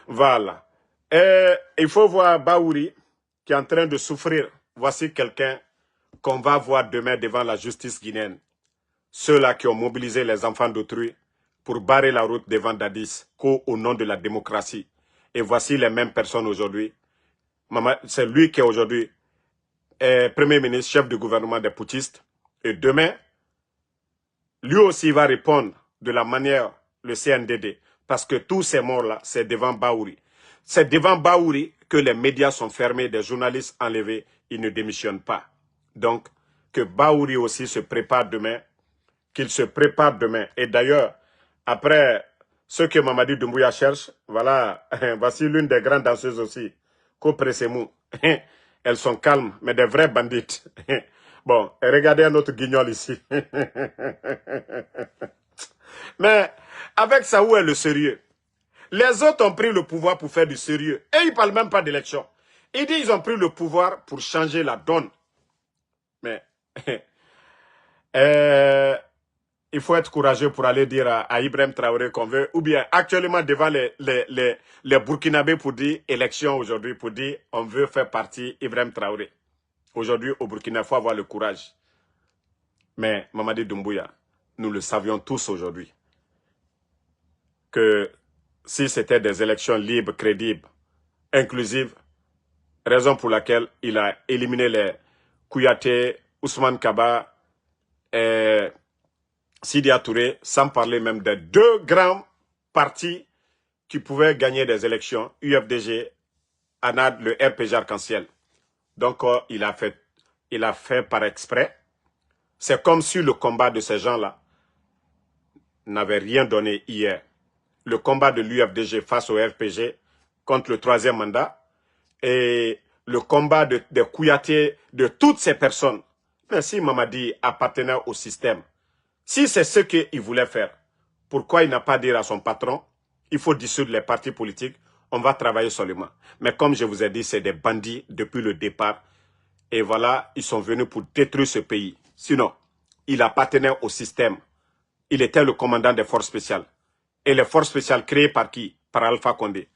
Voilà. Et il faut voir Baouri qui est en train de souffrir. Voici quelqu'un qu'on va voir demain devant la justice guinéenne. Ceux-là qui ont mobilisé les enfants d'autrui pour barrer la route devant Dadis, au nom de la démocratie. Et voici les mêmes personnes aujourd'hui. C'est lui qui est aujourd'hui Premier ministre, chef du gouvernement des putschistes. Et demain, lui aussi va répondre de la manière, le CNDD. Parce que tous ces morts-là, c'est devant Baouri. C'est devant Baouri que les médias sont fermés, des journalistes enlevés, ils ne démissionnent pas. Donc, que Baouri aussi se prépare demain, qu'il se prépare demain. Et d'ailleurs, après ce que Mamadi Doumbouya cherche, voilà, voici l'une des grandes danseuses aussi, Kopresemou. Elles sont calmes, mais des vrais bandites. Bon, et regardez un autre guignol ici. Mais avec ça, où est le sérieux? Les autres ont pris le pouvoir pour faire du sérieux. Et ils ne parlent même pas d'élection. Ils disent qu'ils ont pris le pouvoir pour changer la donne. Mais il faut être courageux pour aller dire à Ibrahim Traoré qu'on veut, ou bien actuellement devant les Burkinabés pour dire élection aujourd'hui, pour dire on veut faire partie Ibrahim Traoré. Aujourd'hui au Burkina, il faut avoir le courage. Mais Mamadi Doumbouya, nous le savions tous aujourd'hui, que si c'était des élections libres, crédibles, inclusives, raison pour laquelle il a éliminé les Kouyaté, Ousmane Kaba et Sidia Touré, sans parler même des deux grands partis qui pouvaient gagner des élections, UFDG, ANAD, le RPG Arc-en-Ciel. Donc, il a fait par exprès. C'est comme si le combat de ces gens-là n'avait rien donné hier. Le combat de l'UFDG face au RPG contre le troisième mandat et le combat de Kouyaté, de toutes ces personnes. Mais si Mamadi appartenait au système, si c'est ce qu'il voulait faire, pourquoi il n'a pas dit à son patron, il faut dissoudre les partis politiques, on va travailler seulement. Mais comme je vous ai dit, c'est des bandits depuis le départ. Et voilà, ils sont venus pour détruire ce pays. Sinon, il appartenait au système. Il était le commandant des forces spéciales. Et les forces spéciales créées par qui? Par Alpha Condé.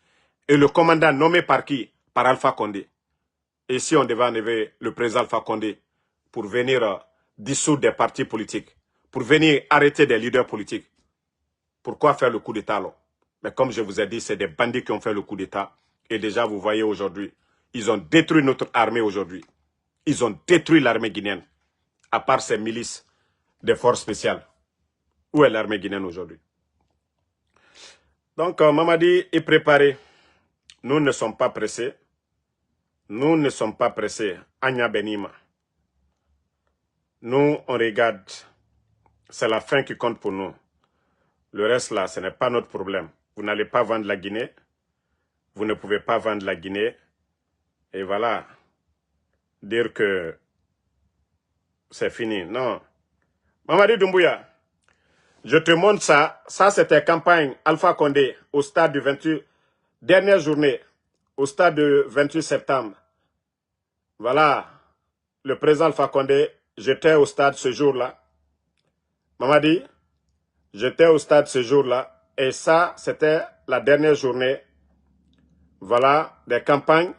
Et le commandant nommé par qui? Par Alpha Condé. Et si on devait enlever le président Alpha Condé pour venir dissoudre des partis politiques, pour venir arrêter des leaders politiques, pourquoi faire le coup d'État alors? Mais comme je vous ai dit, c'est des bandits qui ont fait le coup d'État. Et déjà, vous voyez aujourd'hui, ils ont détruit notre armée aujourd'hui. Ils ont détruit l'armée guinéenne, à part ces milices des forces spéciales. Où est l'armée guinéenne aujourd'hui? Donc, Mamadi est préparé. Nous ne sommes pas pressés. Nous ne sommes pas pressés. Anya Benima. Nous, on regarde. C'est la fin qui compte pour nous. Le reste là, ce n'est pas notre problème. Vous n'allez pas vendre la Guinée. Vous ne pouvez pas vendre la Guinée. Et voilà. Dire que c'est fini. Non. Mamadi Doumbouya, je te montre ça. Ça, c'était campagne Alpha Condé au stade du 28. Dernière journée, au stade du 28 septembre. Voilà. Le président Alpha Condé, j'étais au stade ce jour-là. Mamadi, j'étais au stade ce jour-là. Et ça, c'était la dernière journée. Voilà, des campagnes.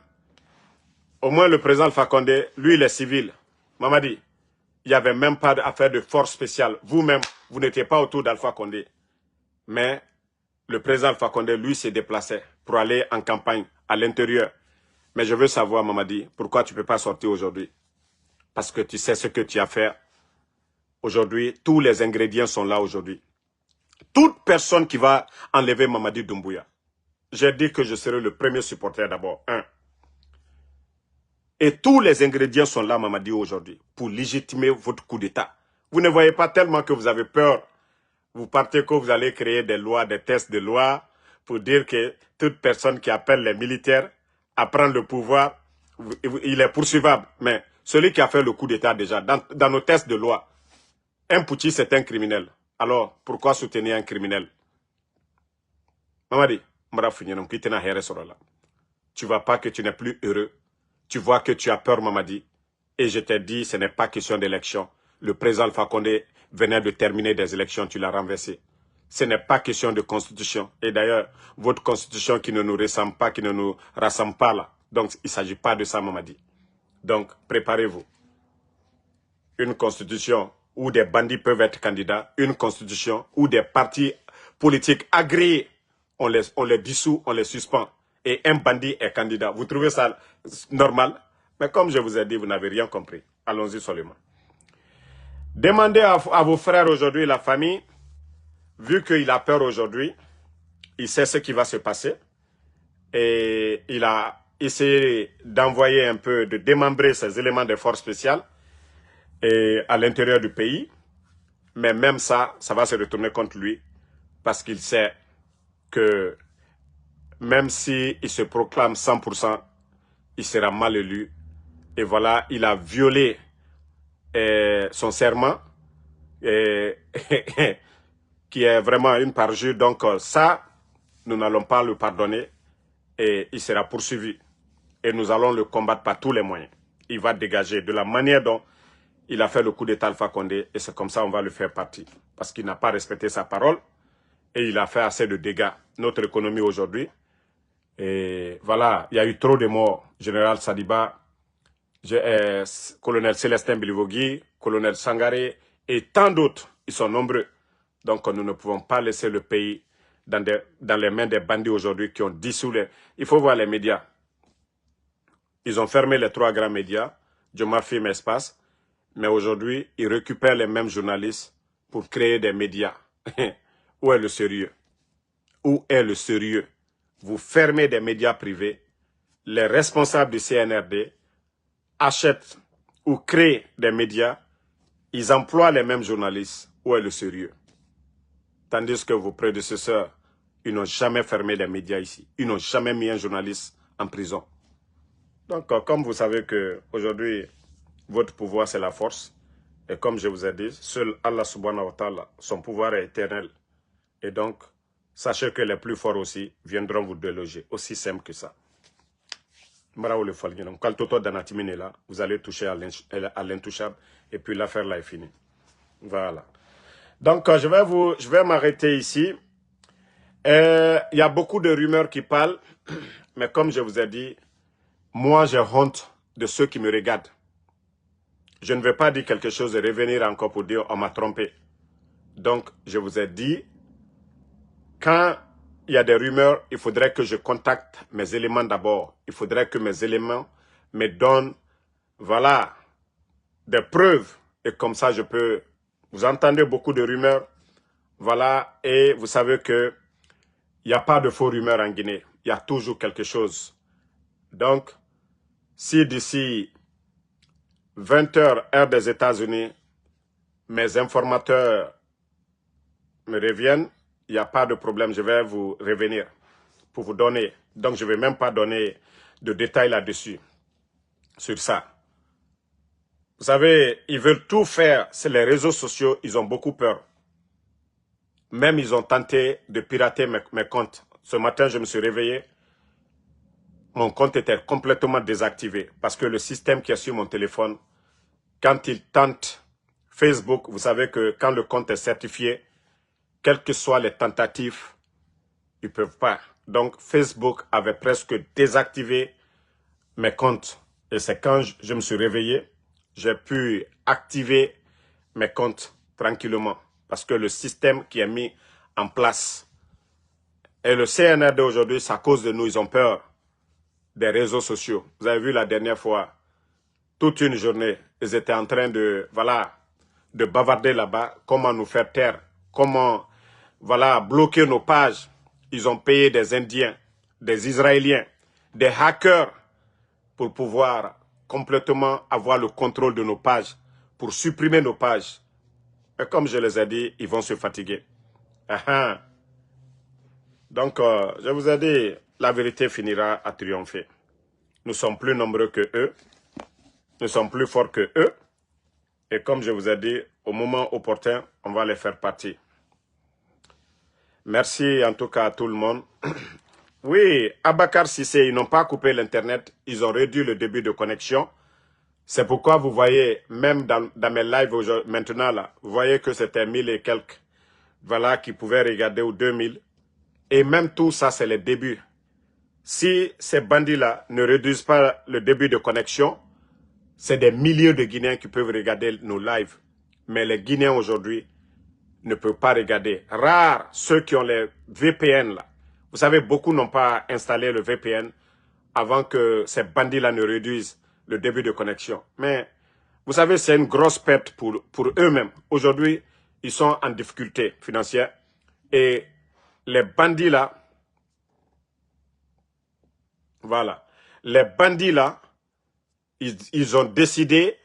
Au moins, le président Alpha Condé, lui, il est civil. Mamadi, il n'y avait même pas d'affaire de force spéciale. Vous-même, vous n'étiez pas autour d'Alpha Condé. Mais le président Alpha Condé, lui, s'est déplacé pour aller en campagne à l'intérieur. Mais je veux savoir, Mamadi, pourquoi tu ne peux pas sortir aujourd'hui? Parce que tu sais ce que tu as fait. Aujourd'hui, tous les ingrédients sont là aujourd'hui. Toute personne qui va enlever Mamadi Doumbouya, j'ai dit que je serai le premier supporter d'abord. Et tous les ingrédients sont là, Mamadi, aujourd'hui, pour légitimer votre coup d'État. Vous ne voyez pas tellement que vous avez peur. Vous partez que vous allez créer des lois, des tests de loi, pour dire que toute personne qui appelle les militaires à prendre le pouvoir, il est poursuivable. Mais celui qui a fait le coup d'État déjà, dans nos tests de loi, un Pouti, c'est un criminel. Alors, pourquoi soutenir un criminel? Mamadi, tu ne vois pas que tu n'es plus heureux. Tu vois que tu as peur, Mamadi. Et je t'ai dit, ce n'est pas question d'élection. Le président Alpha Condé venait de terminer des élections, tu l'as renversé. Ce n'est pas question de constitution. Et d'ailleurs, votre constitution qui ne nous ressemble pas, qui ne nous rassemble pas là. Donc, il ne s'agit pas de ça, Mamadi. Donc, préparez-vous. Une constitution où des bandits peuvent être candidats. Une constitution où des partis politiques agréés, on les dissout, on les suspend. Et un bandit est candidat. Vous trouvez ça normal? Mais comme je vous ai dit, vous n'avez rien compris. Allons-y seulement. Demandez à vos frères aujourd'hui, la famille, vu qu'il a peur aujourd'hui, il sait ce qui va se passer. Et il a essayé d'envoyer un peu, de démembrer ces éléments de force spéciales à l'intérieur du pays. Mais même ça, ça va se retourner contre lui. Parce qu'il sait que même s'il se proclame 100%, il sera mal élu. Et voilà, il a violé son serment, qui est vraiment une parjure. Donc ça, nous n'allons pas le pardonner et il sera poursuivi. Et nous allons le combattre par tous les moyens. Il va dégager de la manière dont il a fait le coup d'État Alpha Condé et c'est comme ça qu'on va le faire partir. Parce qu'il n'a pas respecté sa parole et il a fait assez de dégâts. Notre économie aujourd'hui, et voilà, il y a eu trop de morts. Général Sadiba, colonel Célestin Bilivogui, colonel Sangaré et tant d'autres. Ils sont nombreux. Donc, nous ne pouvons pas laisser le pays dans les mains des bandits aujourd'hui qui ont dissous les... Il faut voir les médias. Ils ont fermé les 3 grands médias, Jomar Film Espace, mais aujourd'hui, ils récupèrent les mêmes journalistes pour créer des médias. Où est le sérieux? Où est le sérieux? Vous fermez des médias privés, les responsables du CNRD achètent ou créent des médias, ils emploient les mêmes journalistes. Où est le sérieux? Tandis que vos prédécesseurs, ils n'ont jamais fermé les médias ici. Ils n'ont jamais mis un journaliste en prison. Donc, comme vous savez qu'aujourd'hui, votre pouvoir, c'est la force. Et comme je vous ai dit, seul Allah subhanahu wa ta'ala, son pouvoir est éternel. Et donc, sachez que les plus forts aussi viendront vous déloger. Aussi simple que ça. Vous allez toucher à l'intouchable. Et puis l'affaire là est finie. Voilà. Donc, je vais m'arrêter ici. Il y a beaucoup de rumeurs qui parlent. Mais comme je vous ai dit, moi, j'ai honte de ceux qui me regardent. Je ne vais pas dire quelque chose et revenir encore pour dire on m'a trompé. Donc, je vous ai dit, quand il y a des rumeurs, il faudrait que je contacte mes éléments d'abord. Il faudrait que mes éléments me donnent, voilà, des preuves. Et comme ça, je peux... Vous entendez beaucoup de rumeurs, voilà, et vous savez que il n'y a pas de faux rumeurs en Guinée. Il y a toujours quelque chose. Donc, si d'ici 20 h, heure des États-Unis, mes informateurs me reviennent, il n'y a pas de problème, je vais vous revenir pour vous donner. Donc, je ne vais même pas donner de détails là-dessus, sur ça. Vous savez, ils veulent tout faire. C'est les réseaux sociaux, ils ont beaucoup peur. Même ils ont tenté de pirater mes comptes. Ce matin, je me suis réveillé. Mon compte était complètement désactivé parce que le système qui est sur mon téléphone, quand ils tentent Facebook, vous savez que quand le compte est certifié, quelles que soient les tentatives, ils ne peuvent pas. Donc, Facebook avait presque désactivé mes comptes. Et c'est quand je me suis réveillé, j'ai pu activer mes comptes tranquillement. Parce que le système qui est mis en place. Et le CNRD aujourd'hui, c'est à cause de nous, ils ont peur des réseaux sociaux. Vous avez vu la dernière fois, toute une journée, ils étaient en train de, voilà, de bavarder là-bas, comment nous faire taire, comment, voilà, bloquer nos pages. Ils ont payé des Indiens, des Israéliens, des hackers pour pouvoir complètement avoir le contrôle de nos pages, pour supprimer nos pages. Et comme je les ai dit, ils vont se fatiguer. Donc, je vous ai dit, la vérité finira à triompher. Nous sommes plus nombreux que eux. Nous sommes plus forts que eux. Et comme je vous ai dit, au moment opportun, on va les faire partir. Merci en tout cas à tout le monde. Oui, Abakar Sissé, ils n'ont pas coupé l'Internet. Ils ont réduit le débit de connexion. C'est pourquoi vous voyez, même dans mes lives maintenant, là, vous voyez que c'était 1000 et quelques, voilà, qui pouvaient regarder, ou 2000. Et même tout ça, c'est le début. Si ces bandits-là ne réduisent pas le débit de connexion, c'est des milliers de Guinéens qui peuvent regarder nos lives. Mais les Guinéens aujourd'hui ne peuvent pas regarder. Rares ceux qui ont les VPN là. Vous savez, beaucoup n'ont pas installé le VPN avant que ces bandits-là ne réduisent le débit de connexion. Mais vous savez, c'est une grosse perte pour eux-mêmes. Aujourd'hui, ils sont en difficulté financière. Et les bandits là, voilà, les bandits là, ils ont décidé,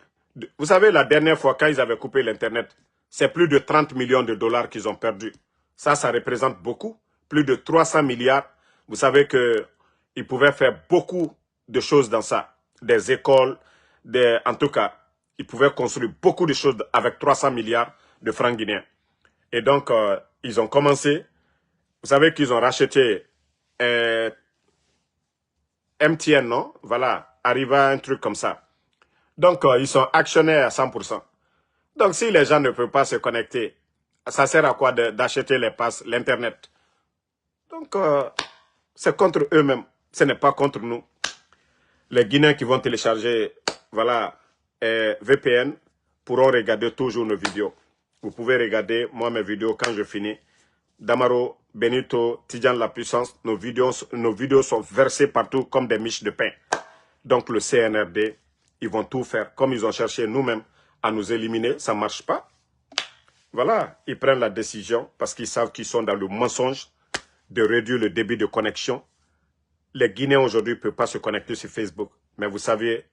vous savez, la dernière fois quand ils avaient coupé l'Internet, c'est plus de 30 millions de dollars qu'ils ont perdu. Ça représente beaucoup, plus de 300 milliards. Vous savez qu'ils pouvaient faire beaucoup de choses dans ça. Des écoles, en tout cas, ils pouvaient construire beaucoup de choses avec 300 milliards de francs guinéens. Et donc, ils ont commencé, vous savez qu'ils ont racheté MTN, non? Voilà, arriva un truc comme ça. Donc, ils sont actionnaires à 100%. Donc, si les gens ne peuvent pas se connecter, ça sert à quoi d'acheter les passes, l'Internet? Donc, c'est contre eux-mêmes. Ce n'est pas contre nous. Les Guinéens qui vont télécharger, voilà, VPN, pourront regarder toujours nos vidéos. Vous pouvez regarder, moi, mes vidéos quand je finis. Damaro, Benito, Tidjan La Puissance, nos vidéos sont versées partout comme des miches de pain. Donc le CNRD, ils vont tout faire. Comme ils ont cherché nous-mêmes à nous éliminer, ça ne marche pas. Voilà, ils prennent la décision parce qu'ils savent qu'ils sont dans le mensonge de réduire le débit de connexion. Les Guinéens aujourd'hui ne peuvent pas se connecter sur Facebook. Mais vous savez,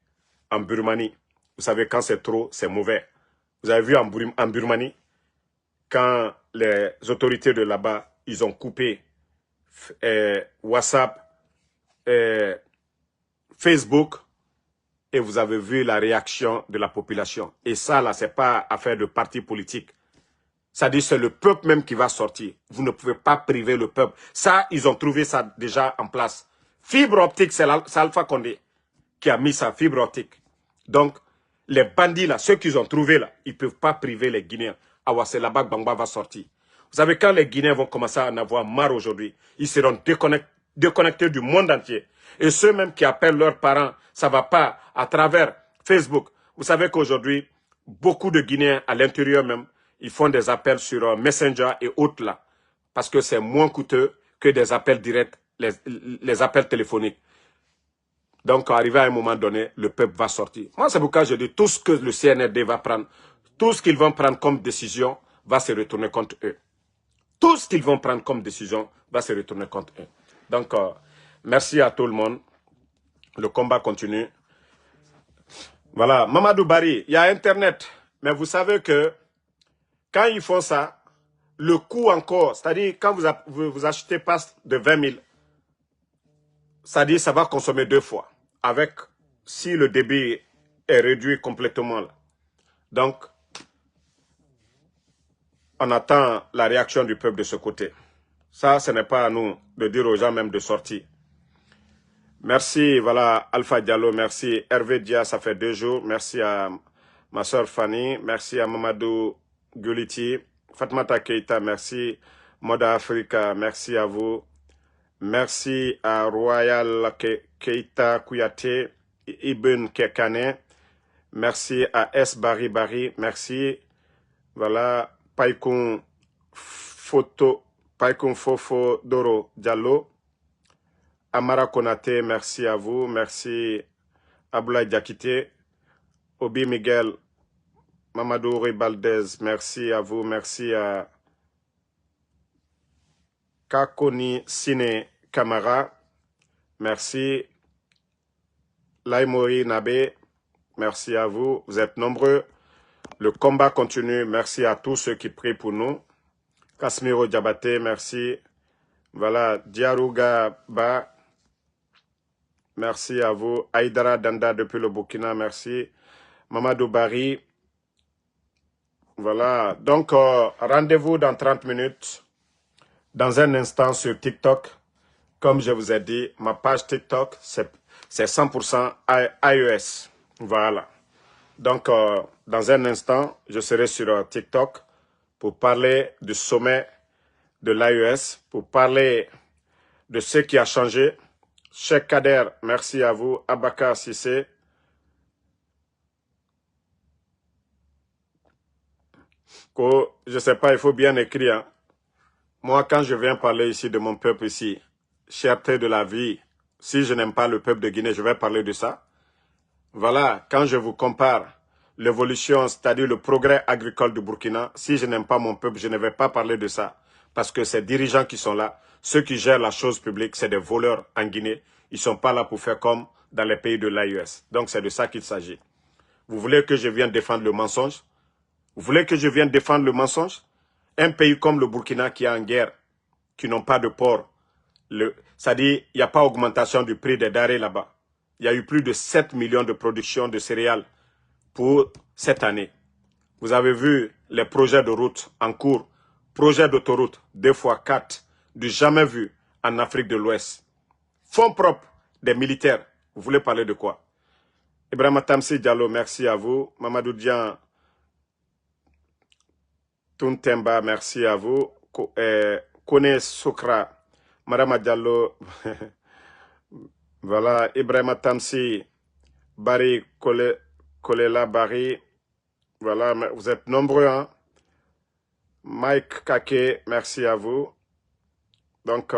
en Birmanie, vous savez quand c'est trop, c'est mauvais. Vous avez vu en Birmanie, quand les autorités de là-bas, ils ont coupé WhatsApp, Facebook, et vous avez vu la réaction de la population. Et ça, là, ce n'est pas affaire de parti politique. Ça dit c'est le peuple même qui va sortir. Vous ne pouvez pas priver le peuple. Ça, ils ont trouvé ça déjà en place. Fibre optique, c'est Alpha Condé qui a mis sa fibre optique. Donc, les bandits là, ceux qu'ils ont trouvés là, ils ne peuvent pas priver les Guinéens. Awase Labak Bangba va sortir. Vous savez, quand les Guinéens vont commencer à en avoir marre aujourd'hui, ils seront déconnectés du monde entier. Et ceux même qui appellent leurs parents, ça ne va pas à travers Facebook. Vous savez qu'aujourd'hui, beaucoup de Guinéens à l'intérieur même, ils font des appels sur Messenger et autres là. Parce que c'est moins coûteux que des appels directs, les appels téléphoniques. Donc, arrivé à un moment donné, le peuple va sortir. Moi, c'est pourquoi je dis tout ce que le CNRD va prendre, tout ce qu'ils vont prendre comme décision va se retourner contre eux. Tout ce qu'ils vont prendre comme décision va se retourner contre eux. Donc, merci à tout le monde. Le combat continue. Voilà, Mamadou Bari, il y a Internet. Mais vous savez que quand ils font ça, le coût encore, c'est-à-dire quand vous achetez passe de 20 000, c'est-à-dire ça va consommer 2 fois. Avec, si le débit est réduit complètement. Là. Donc, on attend la réaction du peuple de ce côté. Ça, ce n'est pas à nous de dire aux gens même de sortir. Merci, voilà, Alpha Diallo, merci. Hervé Dia, ça fait 2 jours. Merci à ma soeur Fanny. Merci à Mamadou Guliti. Fatmata Keita, merci. Moda Africa, merci à vous. Merci à Royal Keita Kouyaté, Ibn Kekane. Merci à S. Bari Bari, merci. Voilà, Paikun Fofo Doro Diallo. Amara Konate, merci à vous. Merci Aboulaye Diakité. Obi Miguel, Mamadou Ribaldez, merci à vous. Merci à Kakoni Sine Kamara, merci. Laimori Nabe, merci à vous. Vous êtes nombreux. Le combat continue. Merci à tous ceux qui prient pour nous. Kasmiro Diabaté, merci. Voilà, Diarouga Ba, merci à vous. Aïdara Danda depuis le Burkina, merci. Mamadou Bari. Voilà, donc rendez-vous dans 30 minutes. Dans un instant sur TikTok. Comme je vous ai dit, ma page TikTok, c'est 100% iOS. Voilà. Donc, dans un instant, je serai sur TikTok pour parler du sommet de l'iOS, pour parler de ce qui a changé. Cheikh Kader, merci à vous. Abaka Sissé. Je ne sais pas, il faut bien écrire. Hein. Moi, quand je viens parler ici de mon peuple ici, cherté de la vie, si je n'aime pas le peuple de Guinée, je vais parler de ça. Voilà, quand je vous compare l'évolution, c'est-à-dire le progrès agricole du Burkina, si je n'aime pas mon peuple, je ne vais pas parler de ça. Parce que ces dirigeants qui sont là, ceux qui gèrent la chose publique, c'est des voleurs en Guinée. Ils ne sont pas là pour faire comme dans les pays de l'AES. Donc c'est de ça qu'il s'agit. Vous voulez que je vienne défendre le mensonge? Vous voulez que je vienne défendre le mensonge? Un pays comme le Burkina qui est en guerre, qui n'ont pas de port, c'est-à-dire il n'y a pas augmentation du prix des denrées là-bas. Il y a eu plus de 7 millions de production de céréales pour cette année. Vous avez vu les projets de route en cours, projets d'autoroute 2x4, du jamais vu en Afrique de l'Ouest. Fonds propres des militaires. Vous voulez parler de quoi? Ibrahima Tamsi Diallo, merci à vous. Mamadou Dian Tuntemba, merci à vous. Kone Sokra, Madame Diallo, voilà, Ibrahima Tamsi, Bari Kolela Bari, voilà, vous êtes nombreux, hein. Mike Kake, merci à vous. Donc,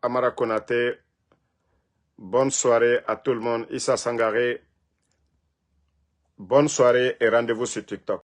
Amara Konate, bonne soirée à tout le monde. Issa Sangaré, bonne soirée et rendez-vous sur TikTok.